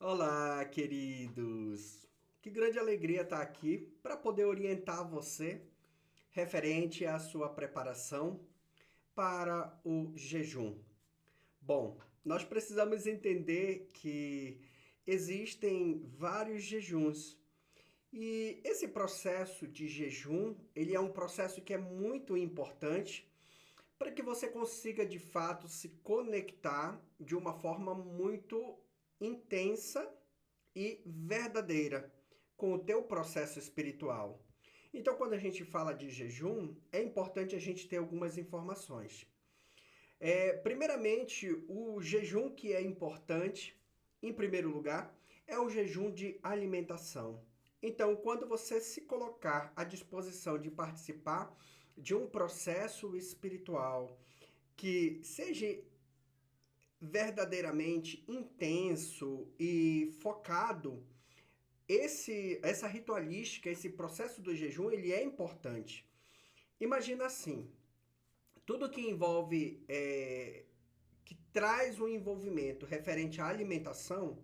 Olá, queridos! Que grande alegria estar aqui para poder orientar você referente à sua preparação para o jejum. Bom, nós precisamos entender que existem vários jejuns e esse processo de jejum, ele é um processo que é muito importante para que você consiga de fato se conectar de uma forma muito intensa e verdadeira com o teu processo espiritual. Então, quando a gente fala de jejum, é importante a gente ter algumas informações. Primeiramente, o jejum que é importante, em primeiro lugar, é o jejum de alimentação. Então, quando você se colocar à disposição de participar de um processo espiritual que seja verdadeiramente intenso e focado, essa ritualística, esse processo do jejum, ele é importante. Imagina assim, tudo que envolve, que traz um envolvimento referente à alimentação,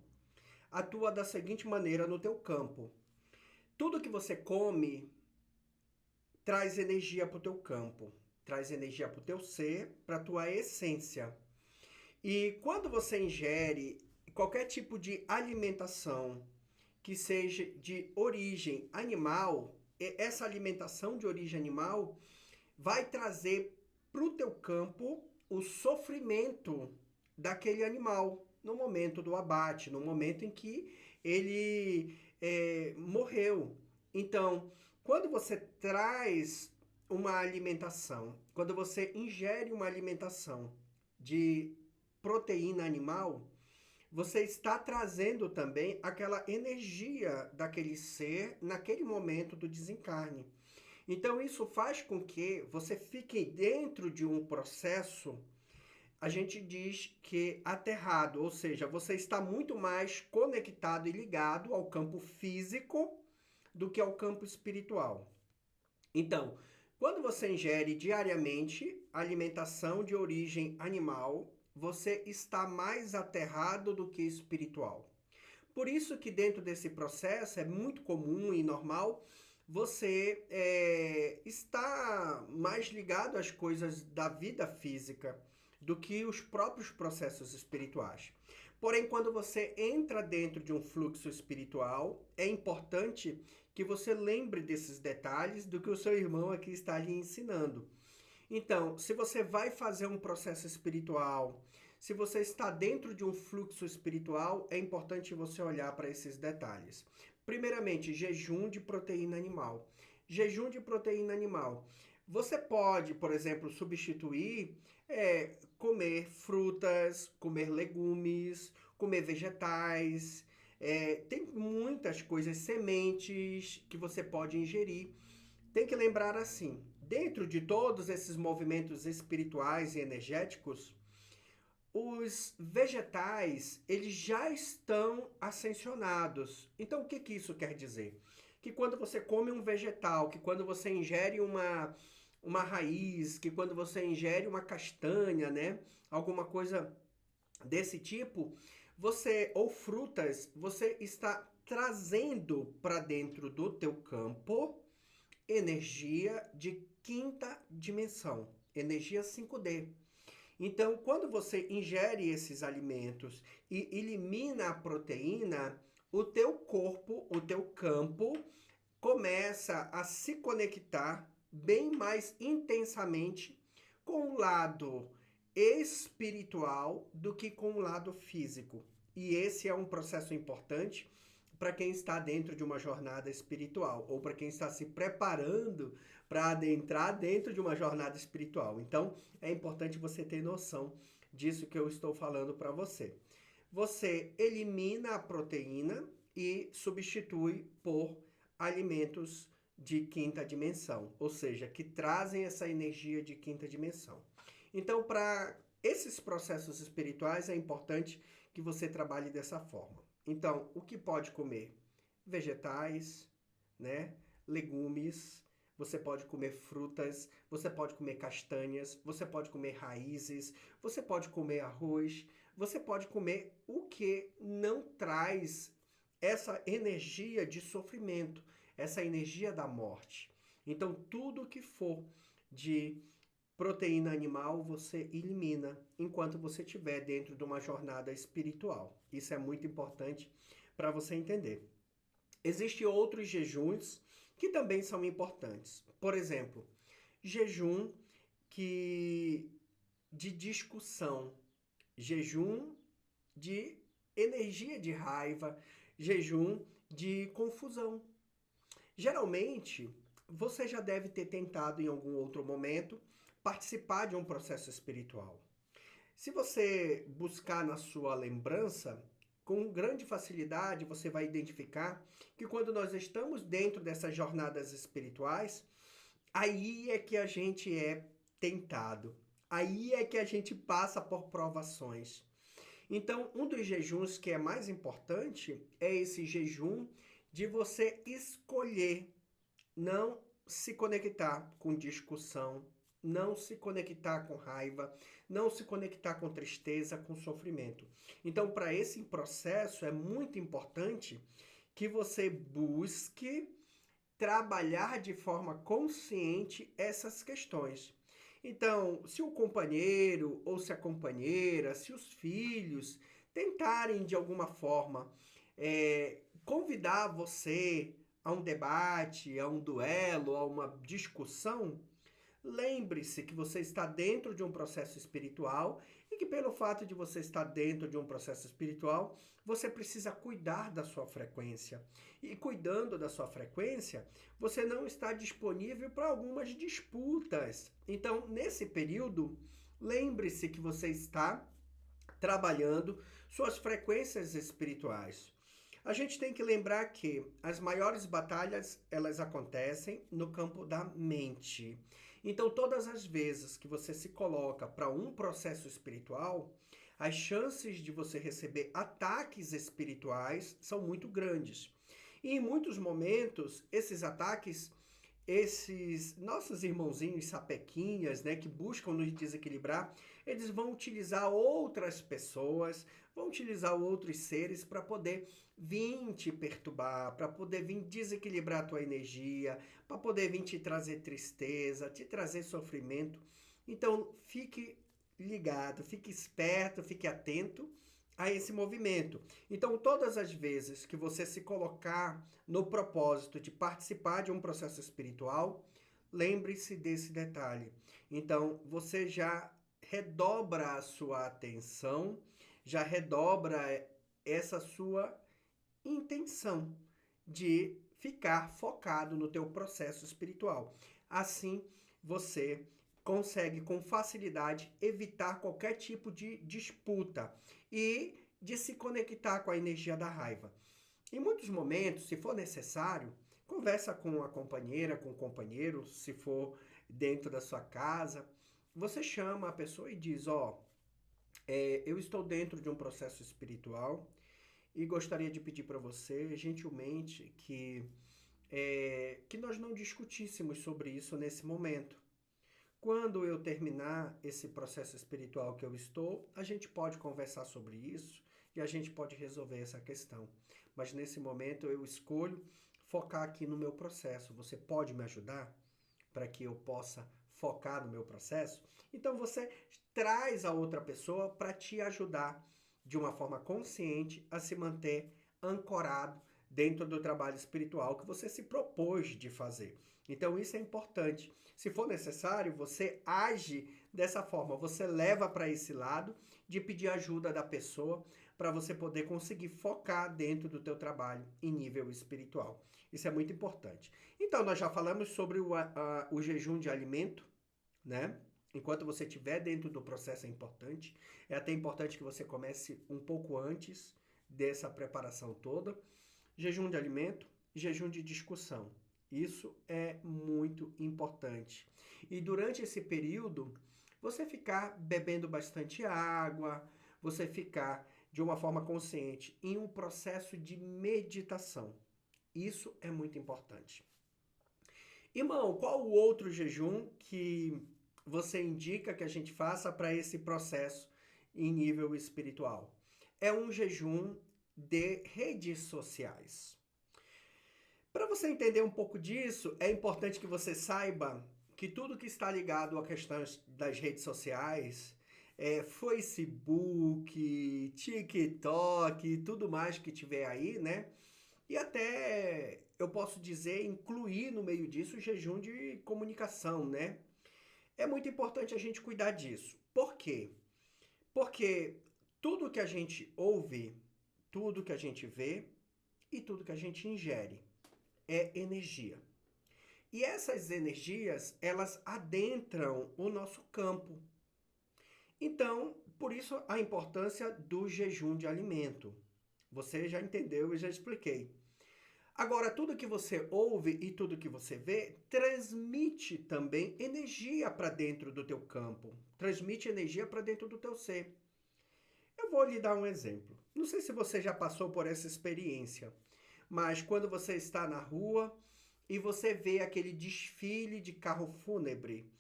atua da seguinte maneira no teu campo. Tudo que você come traz energia para o teu campo, traz energia para o teu ser, para a tua essência. E quando você ingere qualquer tipo de alimentação que seja de origem animal, essa alimentação de origem animal vai trazer para o teu campo o sofrimento daquele animal no momento do abate, no momento em que ele morreu. Então, quando você traz uma alimentação, quando você ingere uma alimentação de proteína animal, você está trazendo também aquela energia daquele ser naquele momento do desencarne. Então, isso faz com que você fique dentro de um processo, a gente diz que aterrado, ou seja, você está muito mais conectado e ligado ao campo físico do que ao campo espiritual. Então, quando você ingere diariamente alimentação de origem animal, você está mais aterrado do que espiritual. Por isso que dentro desse processo é muito comum e normal você estar mais ligado às coisas da vida física do que os próprios processos espirituais. Porém, quando você entra dentro de um fluxo espiritual, é importante que você lembre desses detalhes do que o seu irmão aqui está lhe ensinando. Então, se você vai fazer um processo espiritual, se você está dentro de um fluxo espiritual, é importante você olhar para esses detalhes. Primeiramente, jejum de proteína animal. Jejum de proteína animal. Você pode, por exemplo, substituir comer frutas, comer legumes, comer vegetais. Tem muitas coisas, sementes que você pode ingerir. Tem que lembrar assim, dentro de todos esses movimentos espirituais e energéticos, os vegetais, eles já estão ascensionados. Então, o que que isso quer dizer? Que quando você come um vegetal, que quando você ingere uma raiz, que quando você ingere uma castanha, né? Alguma coisa desse tipo, você, ou frutas, você está trazendo para dentro do teu campo energia de quinta dimensão, energia 5D. Então, quando você ingere esses alimentos e elimina a proteína, o teu corpo, o teu campo começa a se conectar bem mais intensamente com o lado espiritual do que com o lado físico. E esse é um processo importante para quem está dentro de uma jornada espiritual ou para quem está se preparando para adentrar dentro de uma jornada espiritual. Então, é importante você ter noção disso que eu estou falando para você. Você elimina a proteína e substitui por alimentos de quinta dimensão, ou seja, que trazem essa energia de quinta dimensão. Então, para esses processos espirituais é importante que você trabalhe dessa forma. Então, o que pode comer? Vegetais, né? Legumes, você pode comer frutas, você pode comer castanhas, você pode comer raízes, você pode comer arroz, você pode comer o que não traz essa energia de sofrimento, essa energia da morte. Então, tudo que for de proteína animal você elimina enquanto você estiver dentro de uma jornada espiritual. Isso é muito importante para você entender. Existem outros jejuns que também são importantes. Por exemplo, jejum que de discussão, jejum de energia de raiva, jejum de confusão. Geralmente, você já deve ter tentado em algum outro momento participar de um processo espiritual. Se você buscar na sua lembrança, com grande facilidade você vai identificar que quando nós estamos dentro dessas jornadas espirituais, aí é que a gente é tentado. Aí é que a gente passa por provações. Então, um dos jejuns que é mais importante é esse jejum de você escolher não se conectar com discussão, não se conectar com raiva, não se conectar com tristeza, com sofrimento. Então, para esse processo é muito importante que você busque trabalhar de forma consciente essas questões. Então, se o companheiro ou se a companheira, se os filhos tentarem de alguma forma convidar você a um debate, a um duelo, a uma discussão, lembre-se que você está dentro de um processo espiritual e que pelo fato de você estar dentro de um processo espiritual, você precisa cuidar da sua frequência. E cuidando da sua frequência, você não está disponível para algumas disputas. Então, nesse período, lembre-se que você está trabalhando suas frequências espirituais. A gente tem que lembrar que as maiores batalhas, elas acontecem no campo da mente. Então, todas as vezes que você se coloca para um processo espiritual, as chances de você receber ataques espirituais são muito grandes. E em muitos momentos, esses ataques, esses nossos irmãozinhos sapequinhas, né, que buscam nos desequilibrar, eles vão utilizar outras pessoas, vão utilizar outros seres para poder vir te perturbar, para poder vir desequilibrar a tua energia, para poder vir te trazer tristeza, te trazer sofrimento. Então, fique ligado, fique esperto, fique atento a esse movimento. Então, todas as vezes que você se colocar no propósito de participar de um processo espiritual, lembre-se desse detalhe. Então, você já redobra a sua atenção, já redobra essa sua intenção de ficar focado no teu processo espiritual. Assim, você consegue com facilidade evitar qualquer tipo de disputa e de se conectar com a energia da raiva. Em muitos momentos, se for necessário, conversa com a companheira, com o companheiro, se for dentro da sua casa, você chama a pessoa e diz, eu estou dentro de um processo espiritual e gostaria de pedir para você, gentilmente, que nós não discutíssemos sobre isso nesse momento. Quando eu terminar esse processo espiritual que eu estou, a gente pode conversar sobre isso e a gente pode resolver essa questão. Mas nesse momento eu escolho focar aqui no meu processo. Você pode me ajudar para que eu possa focar no meu processo? Então você traz a outra pessoa para te ajudar de uma forma consciente a se manter ancorado dentro do trabalho espiritual que você se propôs de fazer. Então isso é importante. Se for necessário, você age dessa forma, você leva para esse lado de pedir ajuda da pessoa para você poder conseguir focar dentro do teu trabalho em nível espiritual. Isso é muito importante. Então, nós já falamos sobre o jejum de alimento, né? Enquanto você estiver dentro do processo é importante. É até importante que você comece um pouco antes dessa preparação toda. Jejum de alimento, jejum de discussão. Isso é muito importante. E durante esse período, você ficar bebendo bastante água, você ficar de uma forma consciente em um processo de meditação. Isso é muito importante. Irmão, qual o outro jejum que você indica que a gente faça para esse processo em nível espiritual. É um jejum de redes sociais. Para você entender um pouco disso, é importante que você saiba que tudo que está ligado a questões das redes sociais, Facebook, TikTok, tudo mais que tiver aí, né? E até eu posso dizer, incluir no meio disso o jejum de comunicação, né? É muito importante a gente cuidar disso. Por quê? Porque tudo que a gente ouve, tudo que a gente vê e tudo que a gente ingere é energia. E essas energias, elas adentram o nosso campo. Então, por isso a importância do jejum de alimento. Você já entendeu e já expliquei. Agora, tudo que você ouve e tudo que você vê transmite também energia para dentro do teu campo, transmite energia para dentro do teu ser. Eu vou lhe dar um exemplo. Não sei se você já passou por essa experiência, mas quando você está na rua e você vê aquele desfile de carro fúnebre,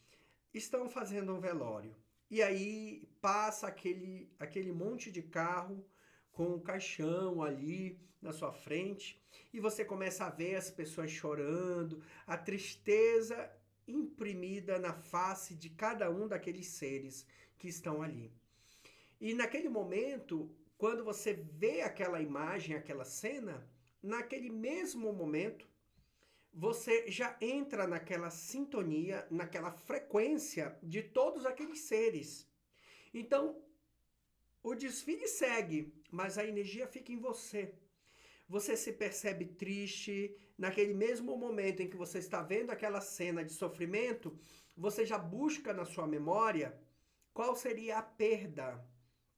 estão fazendo um velório. E aí passa aquele monte de carro com o caixão ali na sua frente e você começa a ver as pessoas chorando, a tristeza imprimida na face de cada um daqueles seres que estão ali. E naquele momento, quando você vê aquela imagem, aquela cena, naquele mesmo momento, você já entra naquela sintonia, naquela frequência de todos aqueles seres. Então, o desfile segue, mas a energia fica em você. Você se percebe triste, naquele mesmo momento em que você está vendo aquela cena de sofrimento, você já busca na sua memória qual seria a perda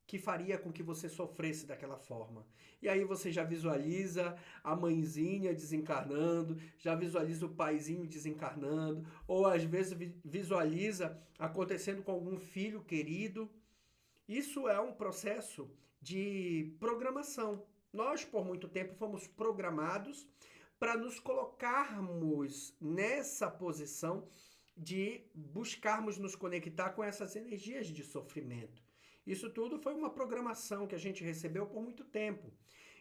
que faria com que você sofresse daquela forma. E aí você já visualiza a mãezinha desencarnando, já visualiza o paizinho desencarnando, ou às vezes visualiza acontecendo com algum filho querido. Isso é um processo de programação. Nós, por muito tempo, fomos programados para nos colocarmos nessa posição de buscarmos nos conectar com essas energias de sofrimento. Isso tudo foi uma programação que a gente recebeu por muito tempo.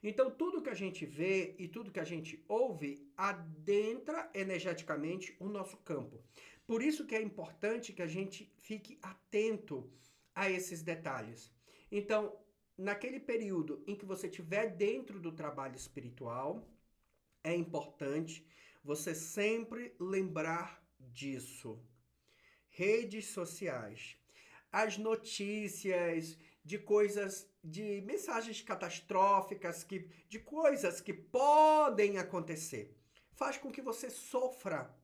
Então, tudo que a gente vê e tudo que a gente ouve adentra energeticamente o nosso campo. Por isso que é importante que a gente fique atento a esses detalhes. Então, naquele período em que você estiver dentro do trabalho espiritual, é importante você sempre lembrar disso. Redes sociais, as notícias de coisas, de mensagens catastróficas, de coisas que podem acontecer, faz com que você sofra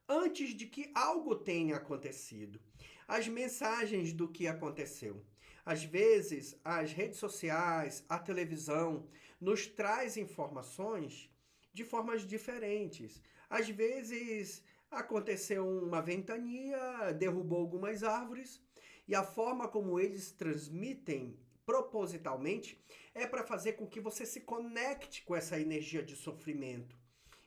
antes de que algo tenha acontecido. As mensagens do que aconteceu. Às vezes, as redes sociais, a televisão, nos traz informações de formas diferentes. Às vezes, aconteceu uma ventania, derrubou algumas árvores, e a forma como eles transmitem propositalmente é para fazer com que você se conecte com essa energia de sofrimento.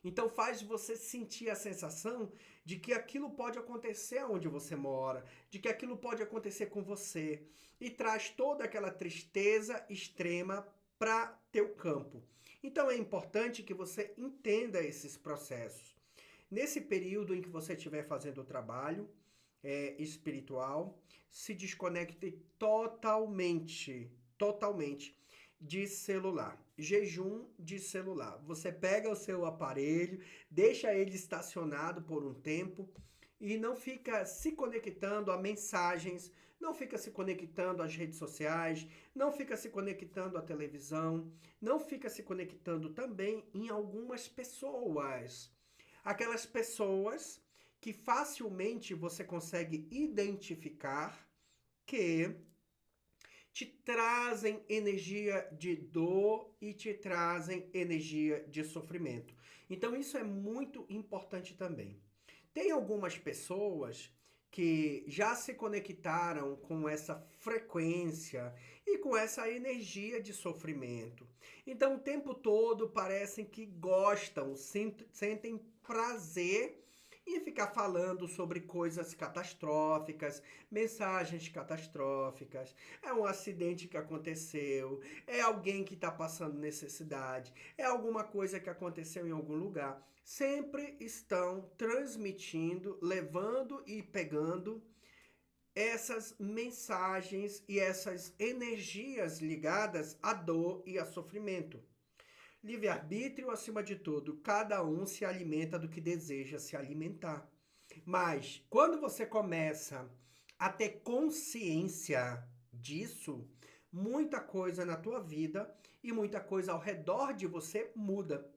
Então faz você sentir a sensação de que aquilo pode acontecer onde você mora, de que aquilo pode acontecer com você, e traz toda aquela tristeza extrema para teu campo. Então é importante que você entenda esses processos. Nesse período em que você estiver fazendo o trabalho espiritual, se desconecte totalmente de celular. Jejum de celular. Você pega o seu aparelho, deixa ele estacionado por um tempo e não fica se conectando a mensagens, não fica se conectando às redes sociais, não fica se conectando à televisão, não fica se conectando também em algumas pessoas. Aquelas pessoas que facilmente você consegue identificar que te trazem energia de dor e te trazem energia de sofrimento. Então isso é muito importante também. Tem algumas pessoas que já se conectaram com essa frequência e com essa energia de sofrimento. Então o tempo todo parecem que gostam, sentem prazer em ficar falando sobre coisas catastróficas, mensagens catastróficas. É um acidente que aconteceu, é alguém que está passando necessidade, é alguma coisa que aconteceu em algum lugar. Sempre estão transmitindo, levando e pegando essas mensagens e essas energias ligadas à dor e a sofrimento. Livre-arbítrio, acima de tudo, cada um se alimenta do que deseja se alimentar. Mas quando você começa a ter consciência disso, muita coisa na tua vida e muita coisa ao redor de você muda.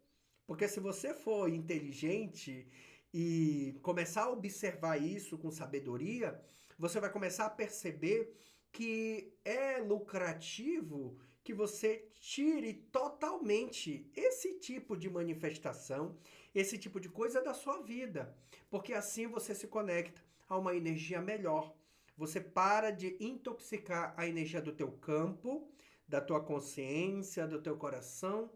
Porque se você for inteligente e começar a observar isso com sabedoria, você vai começar a perceber que é lucrativo que você tire totalmente esse tipo de manifestação, esse tipo de coisa da sua vida, porque assim você se conecta a uma energia melhor. Você para de intoxicar a energia do teu campo, da tua consciência, do teu coração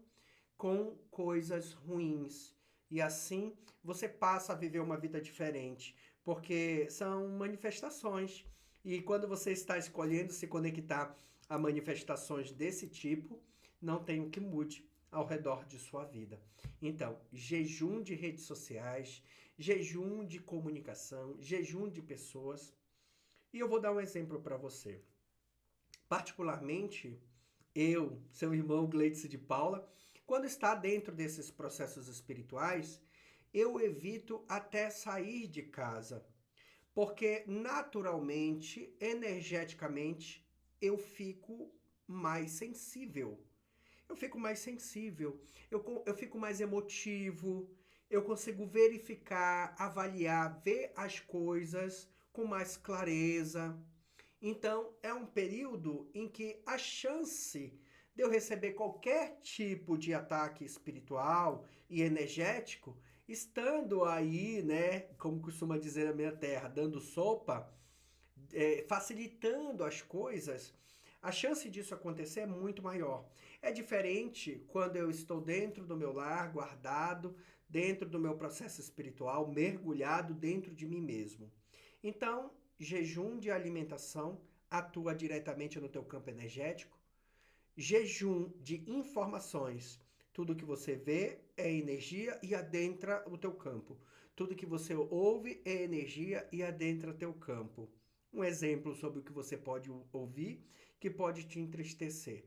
com coisas ruins. E assim você passa a viver uma vida diferente, porque são manifestações. E quando você está escolhendo se conectar a manifestações desse tipo, não tem o que mude ao redor de sua vida. Então, jejum de redes sociais, jejum de comunicação, jejum de pessoas. E eu vou dar um exemplo para você. Particularmente, eu, seu irmão Gleidson de Paula, quando está dentro desses processos espirituais, eu evito até sair de casa, porque naturalmente, energeticamente, eu fico mais sensível. Eu fico mais sensível, eu fico mais emotivo, eu consigo verificar, avaliar, ver as coisas com mais clareza. Então, é um período em que a chance de eu receber qualquer tipo de ataque espiritual e energético, estando aí, né, como costuma dizer na minha terra, dando sopa, facilitando as coisas, a chance disso acontecer é muito maior. É diferente quando eu estou dentro do meu lar, guardado, dentro do meu processo espiritual, mergulhado dentro de mim mesmo. Então, jejum de alimentação atua diretamente no teu campo energético. Jejum de informações. Tudo que você vê é energia e adentra o teu campo. Tudo que você ouve é energia e adentra teu campo. Um exemplo sobre o que você pode ouvir que pode te entristecer.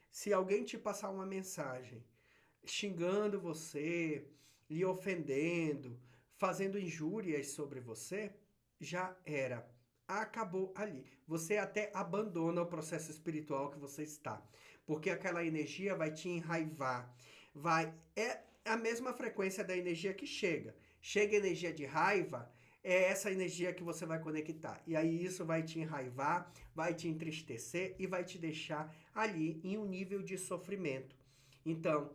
Se alguém te passar uma mensagem xingando você, lhe ofendendo, fazendo injúrias sobre você, já era. Acabou ali. Você até abandona o processo espiritual que você está, porque aquela energia vai te enraivar. É a mesma frequência da energia que chega. Chega energia de raiva, é essa energia que você vai conectar. E aí isso vai te enraivar, vai te entristecer e vai te deixar ali em um nível de sofrimento. Então,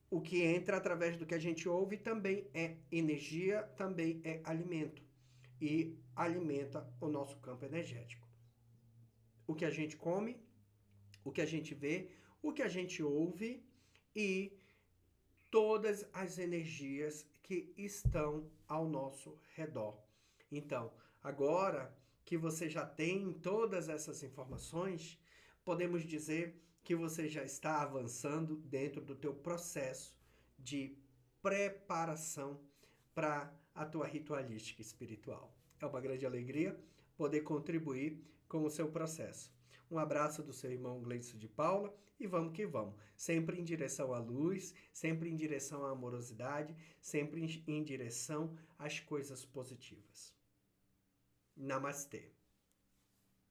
o que entra através do que a gente ouve também é energia, também é alimento. E alimenta o nosso campo energético. O que a gente come, o que a gente vê, o que a gente ouve e todas as energias que estão ao nosso redor. Então, agora que você já tem todas essas informações, podemos dizer que você já está avançando dentro do teu processo de preparação para a tua ritualística espiritual. É uma grande alegria poder contribuir com o seu processo. Um abraço do seu irmão Gleidson de Paula e vamos que vamos. Sempre em direção à luz, sempre em direção à amorosidade, sempre em direção às coisas positivas. Namastê.